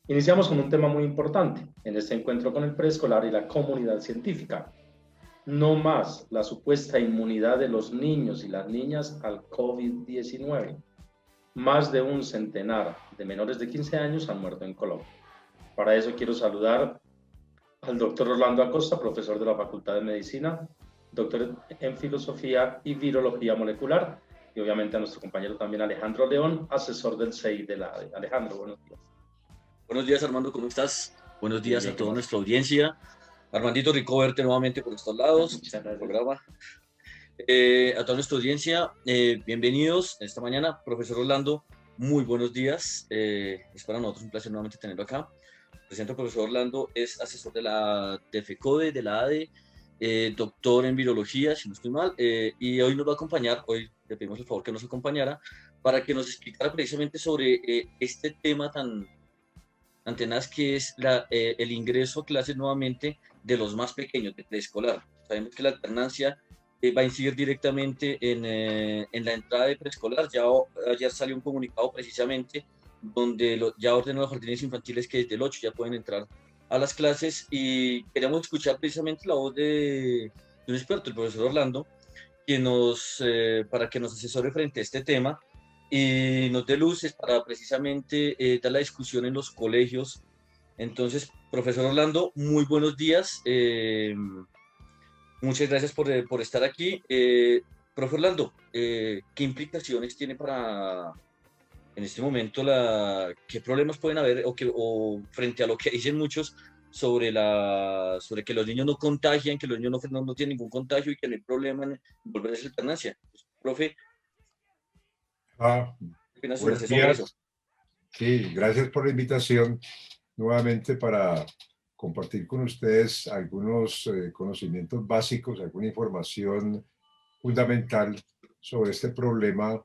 Iniciamos con un tema muy importante en este encuentro con el preescolar y la comunidad científica. No más la supuesta inmunidad de los niños y las niñas al COVID-19. Más de un centenar de menores de 15 años han muerto en Colombia. Para eso quiero saludar al doctor Orlando Acosta, profesor de la Facultad de Medicina, doctor en Filosofía y Virología Molecular, y obviamente a nuestro compañero también Alejandro León, asesor del CEI de la ADE. Alejandro, buenos días. Buenos días, Armando, ¿cómo estás? Buenos Bien, días bien, a ¿qué toda más? nuestra audiencia. Armandito, rico verte nuevamente por estos lados, Muchas en el gracias. programa. A toda nuestra audiencia, bienvenidos esta mañana. Profesor Orlando, muy buenos días. Es para nosotros un placer nuevamente tenerlo acá. Presento al profesor Orlando, es asesor de la FECODE, de la ADE, doctor en virología, si no estoy mal, y hoy nos va a acompañar, hoy le pedimos el favor que nos acompañara para que nos explicara precisamente sobre este tema tan Antenas, que es el ingreso a clases nuevamente de los más pequeños, de preescolar. Sabemos que la alternancia va a incidir directamente en la entrada de preescolar. Ya ayer salió un comunicado precisamente donde ya ordenó los jardines infantiles que desde el 8 ya pueden entrar a las clases, y queríamos escuchar precisamente la voz de un experto, el profesor Orlando, para que nos asesore frente a este tema y nos dé luces para precisamente dar la discusión en los colegios. Entonces, profesor Orlando, muy buenos días. Muchas gracias por estar aquí. Profe Orlando, ¿qué implicaciones tiene en este momento, qué problemas pueden haber o frente a lo que dicen muchos sobre que los niños no contagian, que los niños no tienen ningún contagio y que no hay problema en volver a esa alternancia? Pues, profe, Ah, ¿qué opina su buenos merced sobre eso? días. Sí, gracias por la invitación nuevamente para compartir con ustedes algunos conocimientos básicos, alguna información fundamental sobre este problema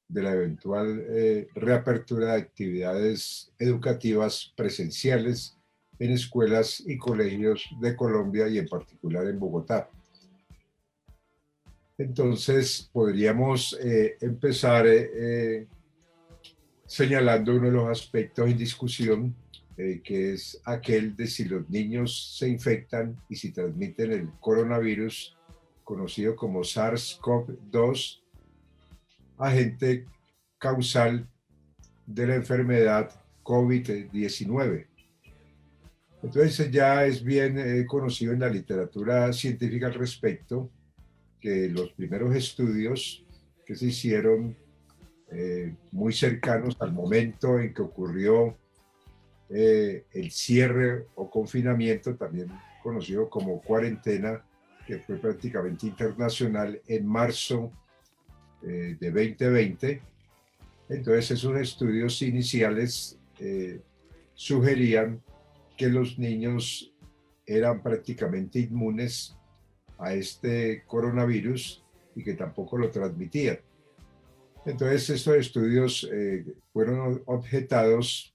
de la eventual reapertura de actividades educativas presenciales en escuelas y colegios de Colombia y en particular en Bogotá. Entonces, podríamos empezar señalando uno de los aspectos en discusión, que es aquel de si los niños se infectan y si transmiten el coronavirus, conocido como SARS-CoV-2, agente causal de la enfermedad COVID-19. Entonces ya es bien conocido en la literatura científica al respecto que los primeros estudios que se hicieron muy cercanos al momento en que ocurrió el cierre o confinamiento, también conocido como cuarentena, que fue prácticamente internacional en marzo de 2020. Entonces esos estudios iniciales sugerían que los niños eran prácticamente inmunes a este coronavirus y que tampoco lo transmitían. Entonces estos estudios fueron objetados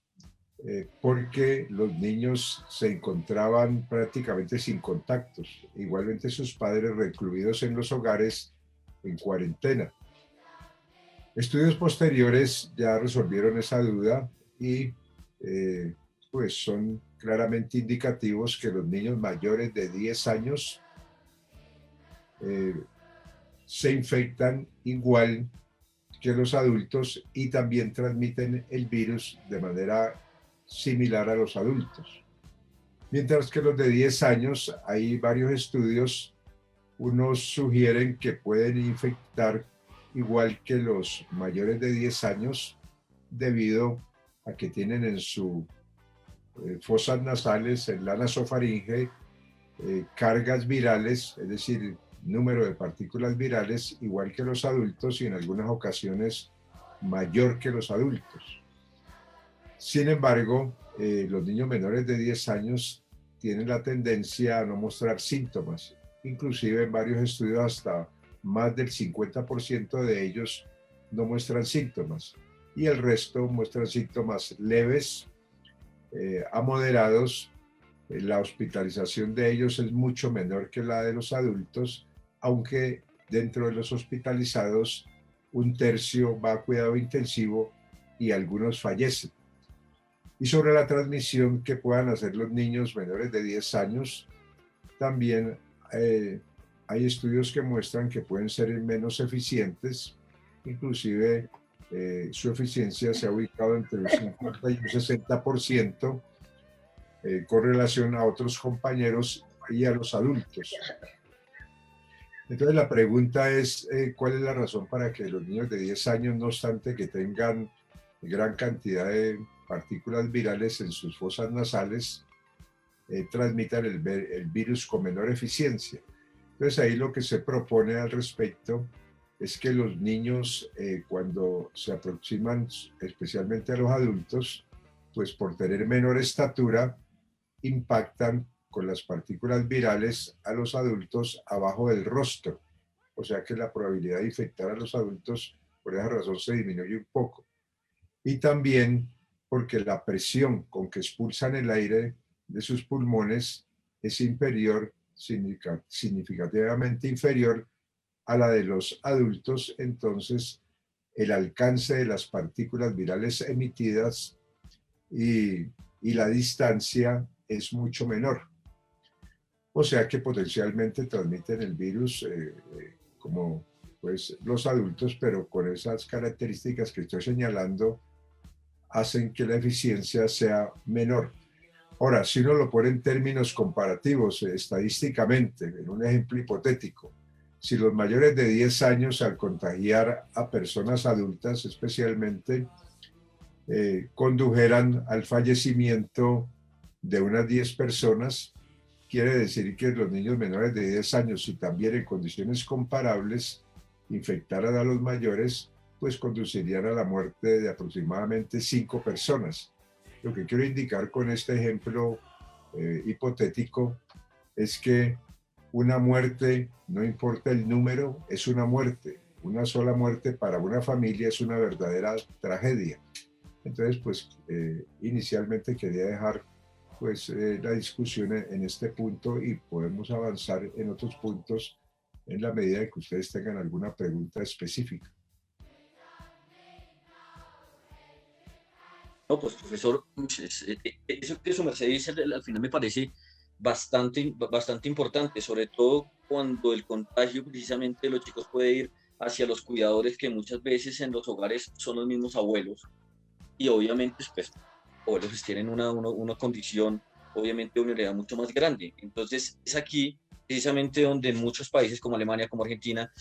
porque los niños se encontraban prácticamente sin contactos, igualmente sus padres recluidos en los hogares en cuarentena. Estudios posteriores ya resolvieron esa duda y pues son claramente indicativos que los niños mayores de 10 años eh, se infectan igual que los adultos y también transmiten el virus de manera similar a los adultos. Mientras que los de 10 años, hay varios estudios, unos sugieren que pueden infectar igual que los mayores de 10 años debido a que tienen en sus fosas nasales, en la nasofaringe, cargas virales, es decir, número de partículas virales igual que los adultos y en algunas ocasiones mayor que los adultos. Sin embargo, los niños menores de 10 años tienen la tendencia a no mostrar síntomas. Inclusive en varios estudios hasta más del 50% de ellos no muestran síntomas y el resto muestran síntomas leves a moderados. La hospitalización de ellos es mucho menor que la de los adultos, aunque dentro de los hospitalizados un tercio va a cuidado intensivo y algunos fallecen. Y sobre la transmisión que puedan hacer los niños menores de 10 años, también hay estudios que muestran que pueden ser menos eficientes, inclusive su eficiencia se ha ubicado entre un 50 y un 60% con relación a otros compañeros y a los adultos. Entonces la pregunta es, ¿cuál es la razón para que los niños de 10 años, no obstante que tengan gran cantidad de partículas virales en sus fosas nasales, transmitan el virus con menor eficiencia? Entonces ahí lo que se propone al respecto es que los niños cuando se aproximan especialmente a los adultos, pues por tener menor estatura, impactan con las partículas virales a los adultos abajo del rostro. O sea que la probabilidad de infectar a los adultos por esa razón se disminuye un poco. Y también porque la presión con que expulsan el aire de sus pulmones es inferior, significativamente inferior a la de los adultos, entonces el alcance de las partículas virales emitidas y la distancia es mucho menor. O sea que potencialmente transmiten el virus como pues, los adultos, pero con esas características que estoy señalando, hacen que la eficiencia sea menor. Ahora, si uno lo pone en términos comparativos, estadísticamente, en un ejemplo hipotético, si los mayores de 10 años al contagiar a personas adultas especialmente, condujeran al fallecimiento de unas 10 personas, quiere decir que los niños menores de 10 años, si también en condiciones comparables infectaran a los mayores, pues conducirían a la muerte de aproximadamente 5 personas. Lo que quiero indicar con este ejemplo hipotético es que una muerte, no importa el número, es una muerte. Una sola muerte para una familia es una verdadera tragedia. Entonces, pues inicialmente quería dejar pues la discusión en este punto y podemos avanzar en otros puntos en la medida de que ustedes tengan alguna pregunta específica. No, pues profesor, eso que su merced dice al final me parece bastante importante, sobre todo cuando el contagio precisamente de los chicos puede ir hacia los cuidadores que muchas veces en los hogares son los mismos abuelos y obviamente pues abuelos pues, tienen una condición obviamente de vulnerabilidad mucho más grande. Entonces es aquí precisamente donde en muchos países como Alemania, como Argentina,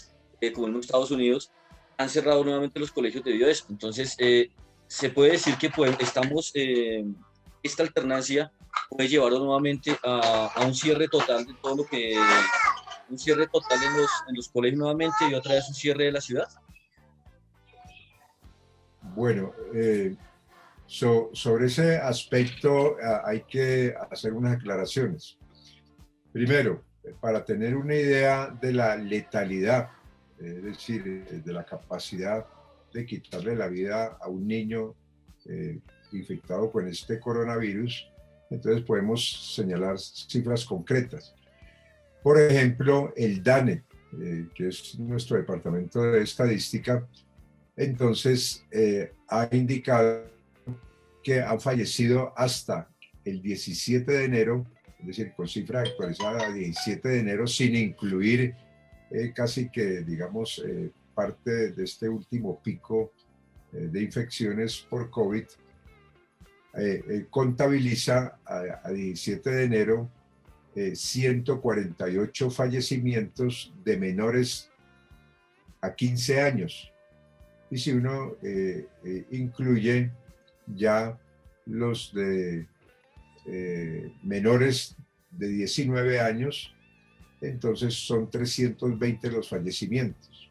como en Estados Unidos, han cerrado nuevamente los colegios debido a esto. Entonces se puede decir que estamos, esta alternancia puede llevarnos nuevamente a un cierre total de todo lo que, un cierre total en los colegios nuevamente y otra vez un cierre de la ciudad. Bueno, sobre ese aspecto hay que hacer unas aclaraciones. Primero, para tener una idea de la letalidad, es decir, de la capacidad de quitarle la vida a un niño infectado con este coronavirus, entonces podemos señalar cifras concretas. Por ejemplo, el DANE, que es nuestro departamento de estadística, entonces ha indicado que han fallecido hasta el 17 de enero, es decir, con cifra actualizada a 17 de enero, sin incluir casi que, digamos, parte de este último pico de infecciones por COVID, contabiliza a 17 de enero 148 fallecimientos de menores a 15 años. Y si uno incluye ya los de menores de 19 años, entonces son 320 los fallecimientos.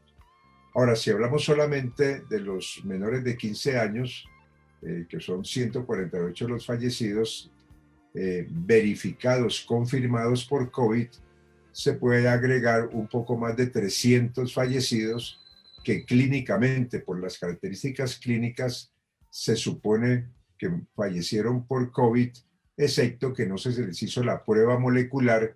Ahora, si hablamos solamente de los menores de 15 años, que son 148 los fallecidos, verificados, confirmados por COVID, se puede agregar un poco más de 300 fallecidos que clínicamente, por las características clínicas, se supone que fallecieron por COVID, excepto que no se les hizo la prueba molecular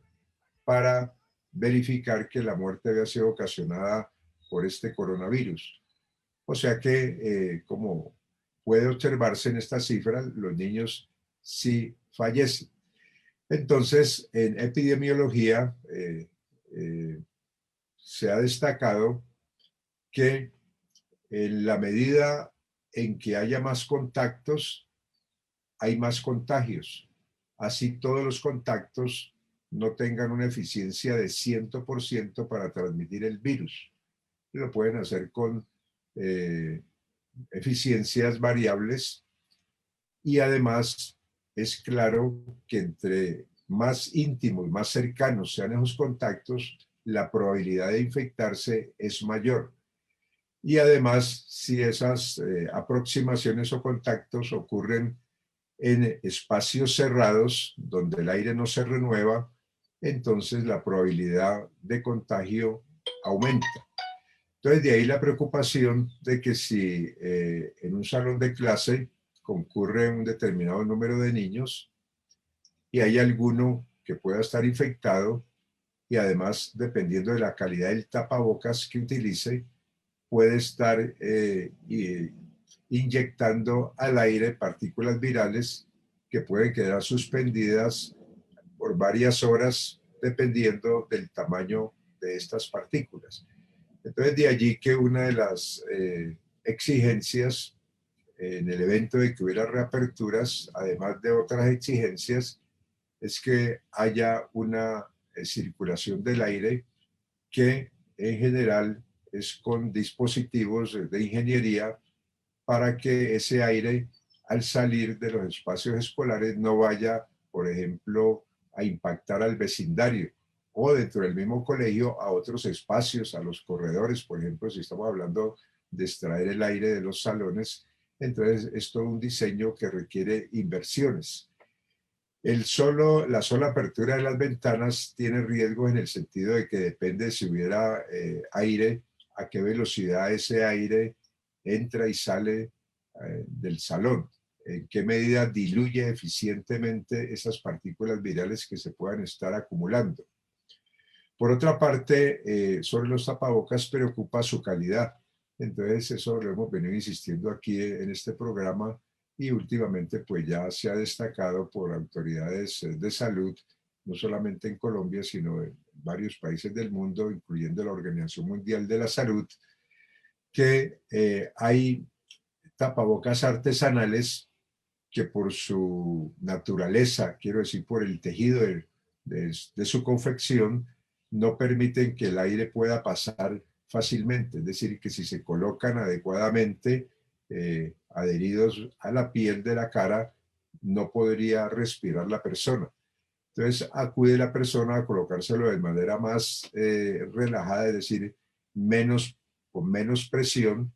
para verificar que la muerte había sido ocasionada por este coronavirus. O sea que, como puede observarse en esta cifra, los niños sí fallecen. Entonces, en epidemiología se ha destacado que en la medida en que haya más contactos, hay más contagios. Así todos los contactos no tengan una eficiencia de 100% para transmitir el virus. Lo pueden hacer con eficiencias variables y además es claro que entre más íntimos, más cercanos sean esos contactos, la probabilidad de infectarse es mayor. Y además, si esas aproximaciones o contactos ocurren en espacios cerrados donde el aire no se renueva, entonces la probabilidad de contagio aumenta. Entonces, de ahí la preocupación de que si en un salón de clase concurre un determinado número de niños y hay alguno que pueda estar infectado, y además, dependiendo de la calidad del tapabocas que utilice, puede estar inyectando al aire partículas virales que pueden quedar suspendidas por varias horas dependiendo del tamaño de estas partículas. Entonces, de allí que una de las exigencias en el evento de que hubiera reaperturas, además de otras exigencias, es que haya una circulación del aire que en general es con dispositivos de ingeniería para que ese aire al salir de los espacios escolares no vaya, por ejemplo, a impactar al vecindario o dentro del mismo colegio a otros espacios, a los corredores, por ejemplo, si estamos hablando de extraer el aire de los salones, entonces es todo un diseño que requiere inversiones. La sola apertura de las ventanas tiene riesgos en el sentido de que depende si hubiera aire, a qué velocidad ese aire entra y sale del salón, en qué medida diluye eficientemente esas partículas virales que se puedan estar acumulando. Por otra parte, sobre los tapabocas preocupa su calidad. Entonces, eso lo hemos venido insistiendo aquí en este programa y últimamente pues ya se ha destacado por autoridades de salud, no solamente en Colombia, sino en varios países del mundo, incluyendo la Organización Mundial de la Salud, que hay tapabocas artesanales que por su naturaleza, quiero decir, por el tejido de su confección, no permiten que el aire pueda pasar fácilmente. Es decir, que si se colocan adecuadamente, adheridos a la piel de la cara, no podría respirar la persona. Entonces acude la persona a colocárselo de manera más relajada, es decir, con menos presión,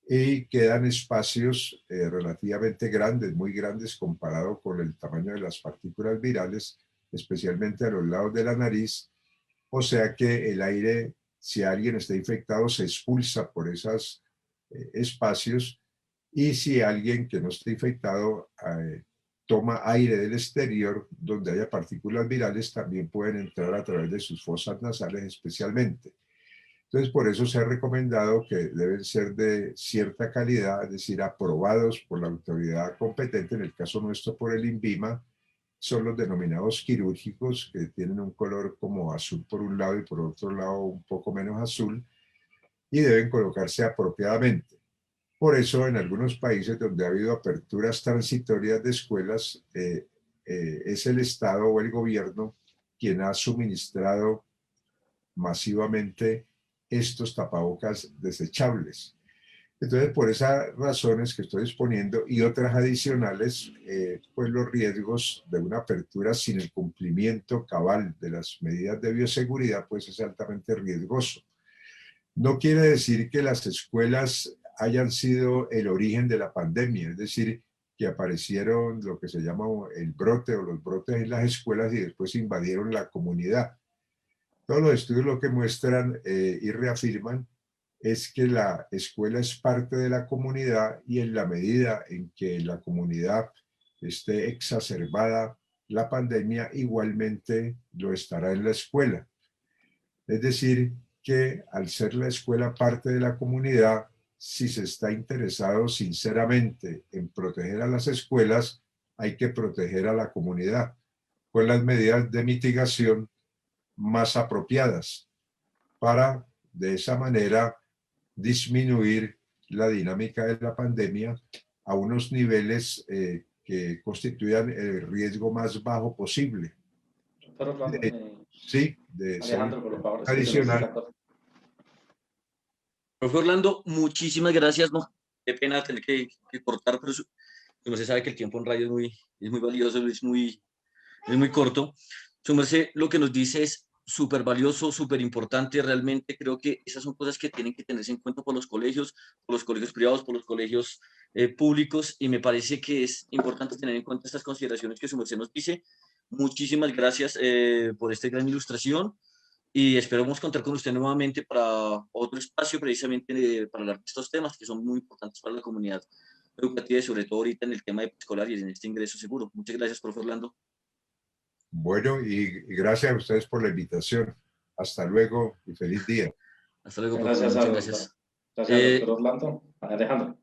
y quedan espacios relativamente grandes, muy grandes comparado con el tamaño de las partículas virales, especialmente a los lados de la nariz, o sea que el aire, si alguien está infectado, se expulsa por esos espacios, y si alguien que no está infectado toma aire del exterior, donde haya partículas virales, también pueden entrar a través de sus fosas nasales especialmente. Entonces, por eso se ha recomendado que deben ser de cierta calidad, es decir, aprobados por la autoridad competente, en el caso nuestro por el INVIMA, son los denominados quirúrgicos, que tienen un color como azul por un lado y por otro lado un poco menos azul, y deben colocarse apropiadamente. Por eso, en algunos países donde ha habido aperturas transitorias de escuelas, es el Estado o el gobierno quien ha suministrado masivamente estos tapabocas desechables. Entonces, por esas razones que estoy exponiendo y otras adicionales, pues los riesgos de una apertura sin el cumplimiento cabal de las medidas de bioseguridad, pues es altamente riesgoso. No quiere decir que las escuelas hayan sido el origen de la pandemia, es decir, que aparecieron lo que se llama el brote o los brotes en las escuelas y después invadieron la comunidad. Todos los estudios lo que muestran y reafirman es que la escuela es parte de la comunidad, y en la medida en que la comunidad esté exacerbada la pandemia, igualmente lo estará en la escuela. Es decir, que al ser la escuela parte de la comunidad, si se está interesado sinceramente en proteger a las escuelas, hay que proteger a la comunidad con las medidas de mitigación más apropiadas para de esa manera disminuir la dinámica de la pandemia a unos niveles que constituyan el riesgo más bajo posible. Doctor Orlando, Sí, de ser Alejandro, por favor, adicional. Profe Orlando, muchísimas gracias. No, qué pena tener que cortar, pero su merced sabe que el tiempo en radio es muy valioso, es muy corto. Su merced lo que nos dice es súper valioso, súper importante. Realmente creo que esas son cosas que tienen que tenerse en cuenta por los colegios privados, por los colegios públicos, y me parece que es importante tener en cuenta estas consideraciones que su merced nos dice. Muchísimas gracias por esta gran ilustración, y esperamos contar con usted nuevamente para otro espacio precisamente para hablar de estos temas que son muy importantes para la comunidad educativa y sobre todo ahorita en el tema de escolar y en este ingreso seguro. Muchas gracias, profe Orlando. Bueno, y gracias a ustedes por la invitación. Hasta luego y feliz día. Hasta luego, profe. Muchas gracias. Gracias, doctor Orlando. Alejandro.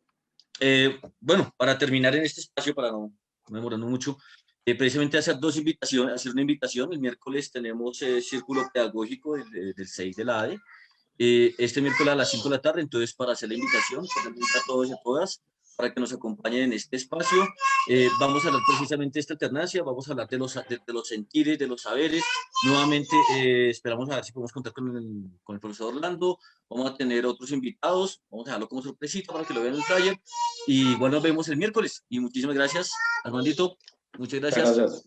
Bueno, para terminar en este espacio, para no demorarnos mucho, precisamente hacer una invitación. El miércoles tenemos círculo pedagógico del 6 de la ADE. Este miércoles a las 5 de la tarde, entonces para hacer la invitación, a todos y a todas, para que nos acompañen en este espacio. Vamos a hablar precisamente de esta alternancia, vamos a hablar de los sentires, de los saberes. Nuevamente esperamos a ver si podemos contar con el profesor Orlando. Vamos a tener otros invitados, vamos a dejarlo como sorpresita para que lo vean en el flyer. Y bueno, nos vemos el miércoles. Y muchísimas gracias, Armandito. Muchas gracias. Gracias.